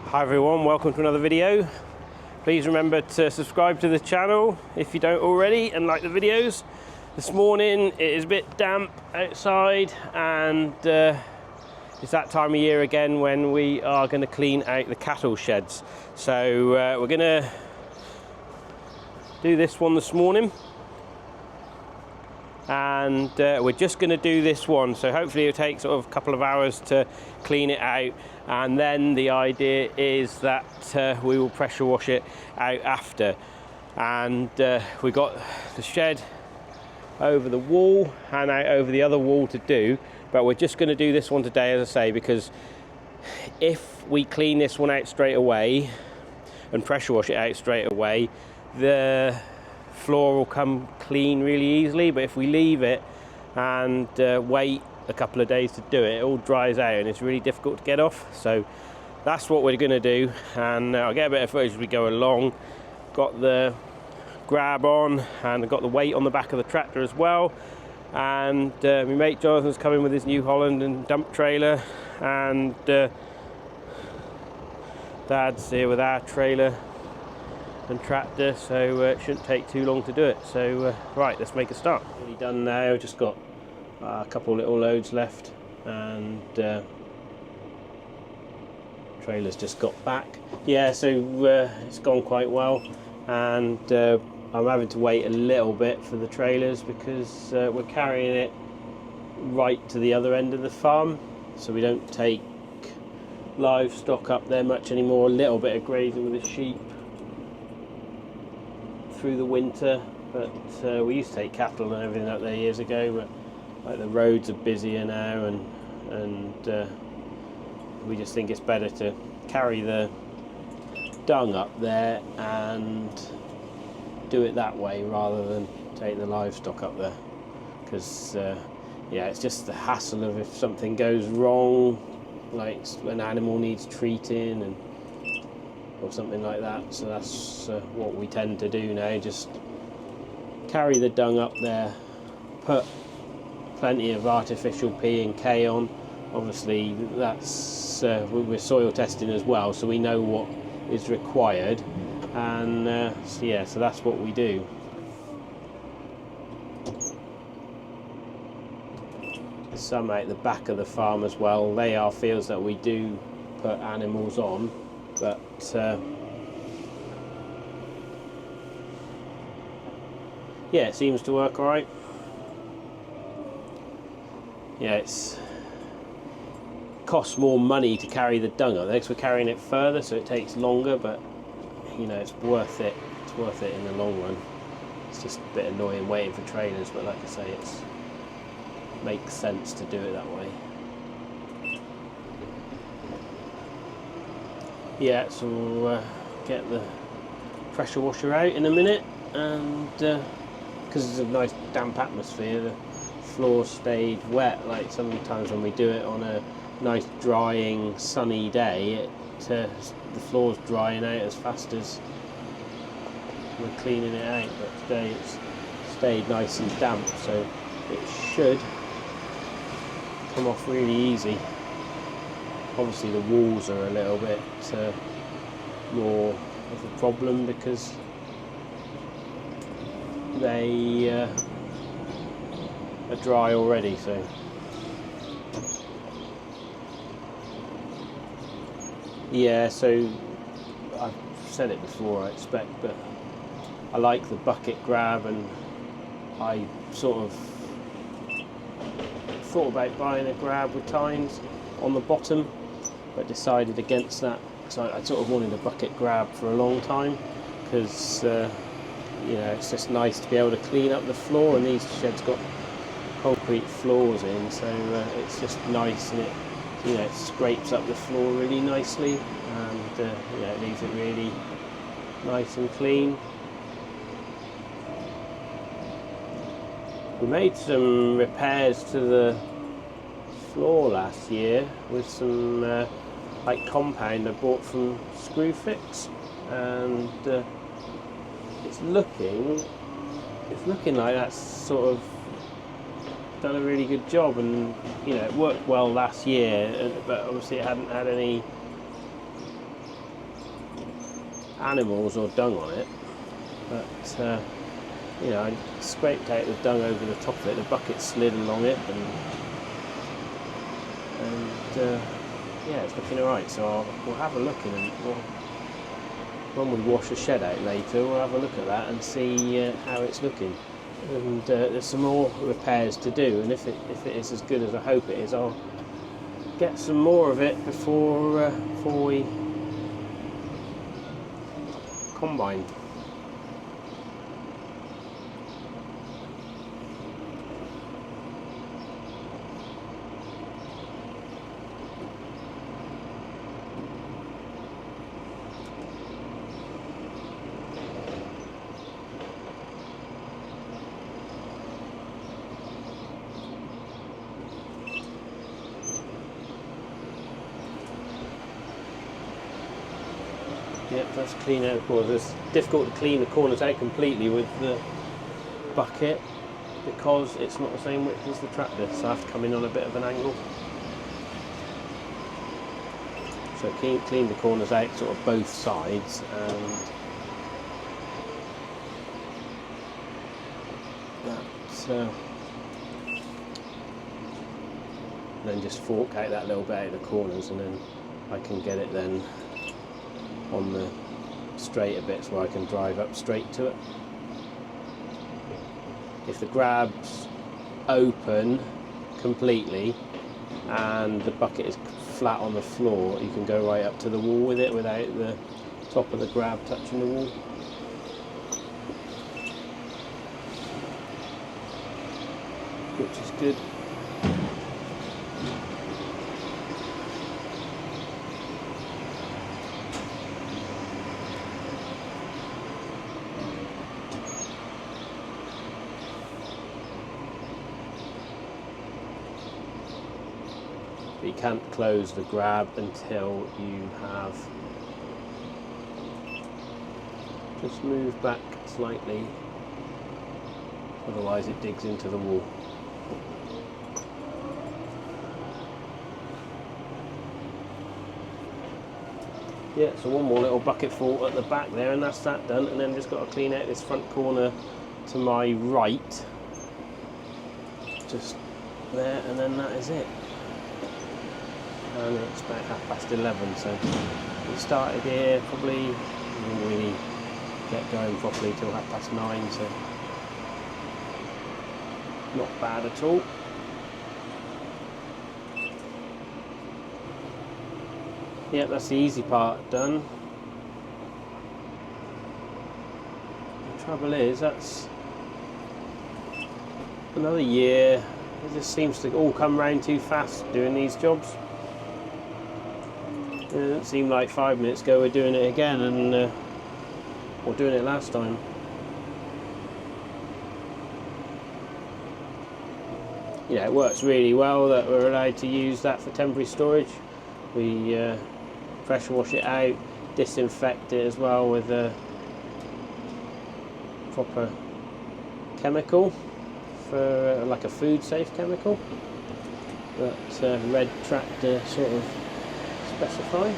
Hi everyone, welcome to another video. Please remember to subscribe to the channel if you don't already and like the videos. This morning it is a bit damp outside and it's that time of year again when we are going to clean out the cattle sheds. So we're going to do this one this morning. And we're just going to do this one, so hopefully it'll take sort of a couple of hours to clean it out, and then the idea is that we will pressure wash it out after. And we got the shed over the wall and out over the other wall to do, but we're just going to do this one today, as I say, because if we clean this one out straight away and pressure wash it out straight away, the floor will come clean really easily. But if we leave it and wait a couple of days to do it, it all dries out and it's really difficult to get off. So that's what we're going to do, and I'll get a bit of footage as we go along. Got the grab on and I've got the weight on the back of the tractor as well, and my mate Jonathan's coming with his New Holland and dump trailer, and Dad's here with our trailer and tractor, so it shouldn't take too long to do it. So right, let's make a start. Nearly done now, just got a couple little loads left, and trailer's just got back. Yeah, so it's gone quite well, and I'm having to wait a little bit for the trailers because we're carrying it right to the other end of the farm, so we don't take livestock up there much anymore. A little bit of grazing with the sheep through the winter, but we used to take cattle and everything up there years ago, but like the roads are busier now, and we just think it's better to carry the dung up there and do it that way rather than take the livestock up there, because yeah, it's just the hassle of if something goes wrong, like an animal needs treating and or something like that. So that's what we tend to do now, just carry the dung up there, put plenty of artificial P and K on. Obviously that's we're soil testing as well, so we know what is required, and so yeah, so that's what we do. Some out the back of the farm as well, they are fields that we do put animals on, but yeah, it seems to work alright. Yeah, it's costs more money to carry the dung up there because we're carrying it further, so it takes longer, but you know, it's worth it. It's worth it in the long run. It's just a bit annoying waiting for trailers, but like I say, it makes sense to do it that way. Yeah, so we'll get the pressure washer out in a minute, and because it's a nice damp atmosphere, the floor stayed wet. Like sometimes when we do it on a nice drying sunny day, the floor's drying out as fast as we're cleaning it out, but today it's stayed nice and damp, so it should come off really easy. Obviously the walls are a little bit more of a problem because they are dry already. So yeah, so I've said it before, I expect, but I like the bucket grab, and I sort of thought about buying a grab with tines on the bottom, but decided against that because I sort of wanted a bucket grab for a long time, because you know, it's just nice to be able to clean up the floor, and these sheds got concrete floors in, so it's just nice, and it, you know, it scrapes up the floor really nicely, and you know, it leaves it really nice and clean. We made some repairs to the floor last year with some like compound I bought from Screwfix, and it's looking like that's sort of done a really good job, and you know, it worked well last year, but obviously it hadn't had any animals or dung on it, but you know, I scraped out the dung over the top of it. The bucket slid along it, and yeah, it's looking alright. So we'll have a look and when we wash the shed out later, we'll have a look at that and see how it's looking. And there's some more repairs to do, and if it is as good as I hope it is, I'll get some more of it before we combine. Yep, that's clean out the corners. It's difficult to clean the corners out completely with the bucket because it's not the same width as the tractor, so I have to come in on a bit of an angle. So clean the corners out sort of both sides, and then just fork out that little bit out of the corners, and then I can get it then on the straighter bits where I can drive up straight to it. If the grab's open completely and the bucket is flat on the floor, you can go right up to the wall with it without the top of the grab touching the wall. Which is good. But you can't close the grab until you have just moved back slightly, otherwise it digs into the wall. Yeah, so one more little bucket full at the back there, and that's that done, and then just got to clean out this front corner to my right, just there, and then that is it. And it's about 11:30, so we started here, probably didn't really get going properly till 9:30, so not bad at all. Yeah, that's the easy part done. The trouble is, that's another year. It just seems to all come round too fast doing these jobs. It doesn't seem like 5 minutes ago we're doing it again, and or doing it last time. You know, it works really well that we're allowed to use that for temporary storage. We pressure wash it out, disinfect it as well with a proper chemical, for like a food safe chemical that Red Tractor sort of specify.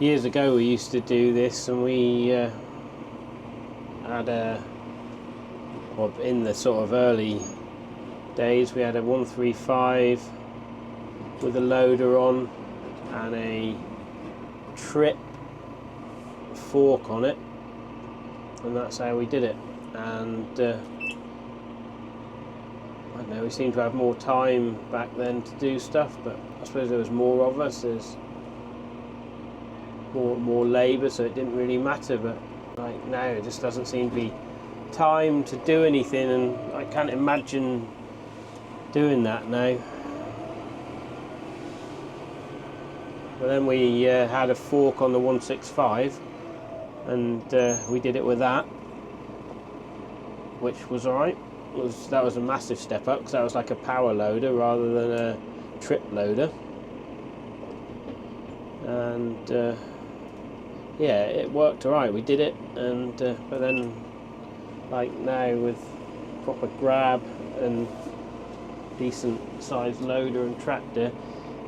years ago we used to do this, and we had well, in the sort of early days we had a 135 with a loader on and a trip fork on it, and that's how we did it. And I don't know, we seemed to have more time back then to do stuff, but I suppose there was more of us, there's more labour, so it didn't really matter. But like now it just doesn't seem to be time to do anything, and I can't imagine doing that now. But then we had a fork on the 165, and we did it with that, which was alright. That was a massive step up, because that was like a power loader rather than a trip loader. And yeah, it worked alright. We did it, and but then like now with proper grab and decent sized loader and tractor,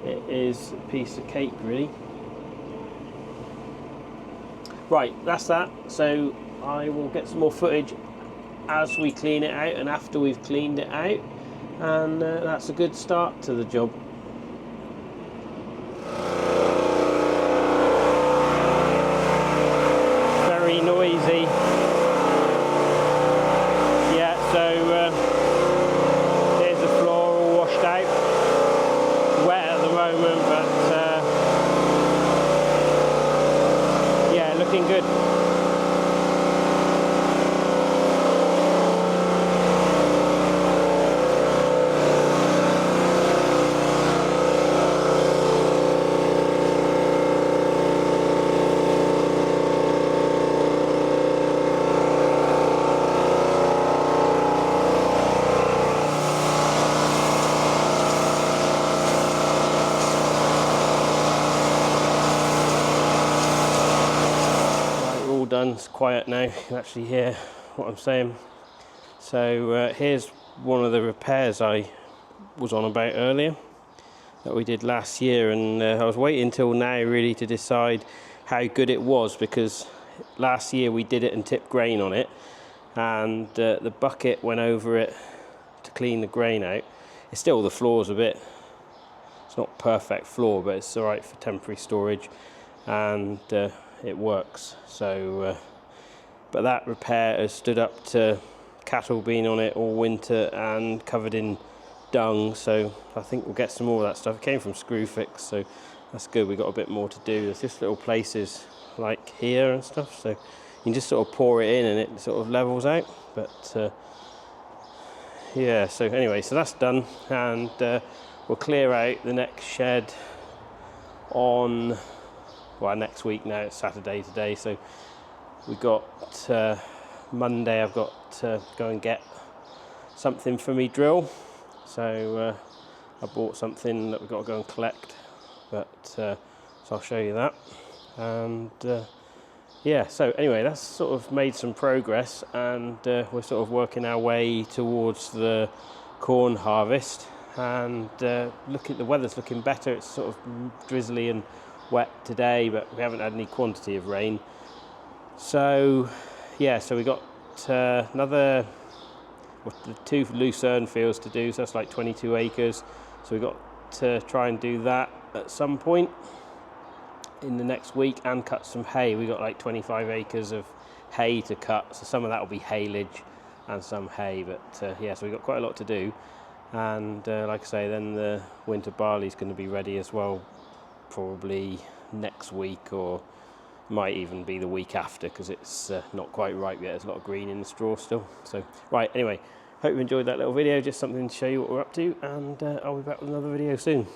it is a piece of cake really. Right, that's that. So I will get some more footage as we clean it out and after we've cleaned it out, and that's a good start to the job. Very noisy. Yeah, so here's the floor all washed out. Wet at the moment, but yeah, looking good. Done. It's quiet now. You can actually hear what I'm saying. So here's one of the repairs I was on about earlier that we did last year, and I was waiting until now really to decide how good it was, because last year we did it and tipped grain on it, and the bucket went over it to clean the grain out. It's still, the floor's a bit, it's not perfect floor, but it's alright for temporary storage, and it works. So but that repair has stood up to cattle being on it all winter and covered in dung, so I think we'll get some more of that stuff. It came from Screwfix, so that's good. We've got a bit more to do. There's just little places like here and stuff, so you can just sort of pour it in and it sort of levels out. But yeah, so anyway, so that's done, and we'll clear out the next shed on, well, next week now. It's Saturday today, so we got Monday I've got to go and get something for me drill, so I bought something that we've got to go and collect, but so I'll show you that. And yeah, so anyway, that's sort of made some progress, and we're sort of working our way towards the corn harvest. And look, at the weather's looking better. It's sort of drizzly and wet today, but we haven't had any quantity of rain. So yeah, so we got another, the 2 lucerne fields to do, so that's like 22 acres. So we got to try and do that at some point in the next week, and cut some hay. We got like 25 acres of hay to cut, so some of that will be haylage and some hay, but yeah, so we got quite a lot to do. And like I say, then the winter barley is going to be ready as well, probably next week, or might even be the week after, because it's not quite ripe yet. There's a lot of green in the straw still. So right, anyway, hope you enjoyed that little video, just something to show you what we're up to, and I'll be back with another video soon.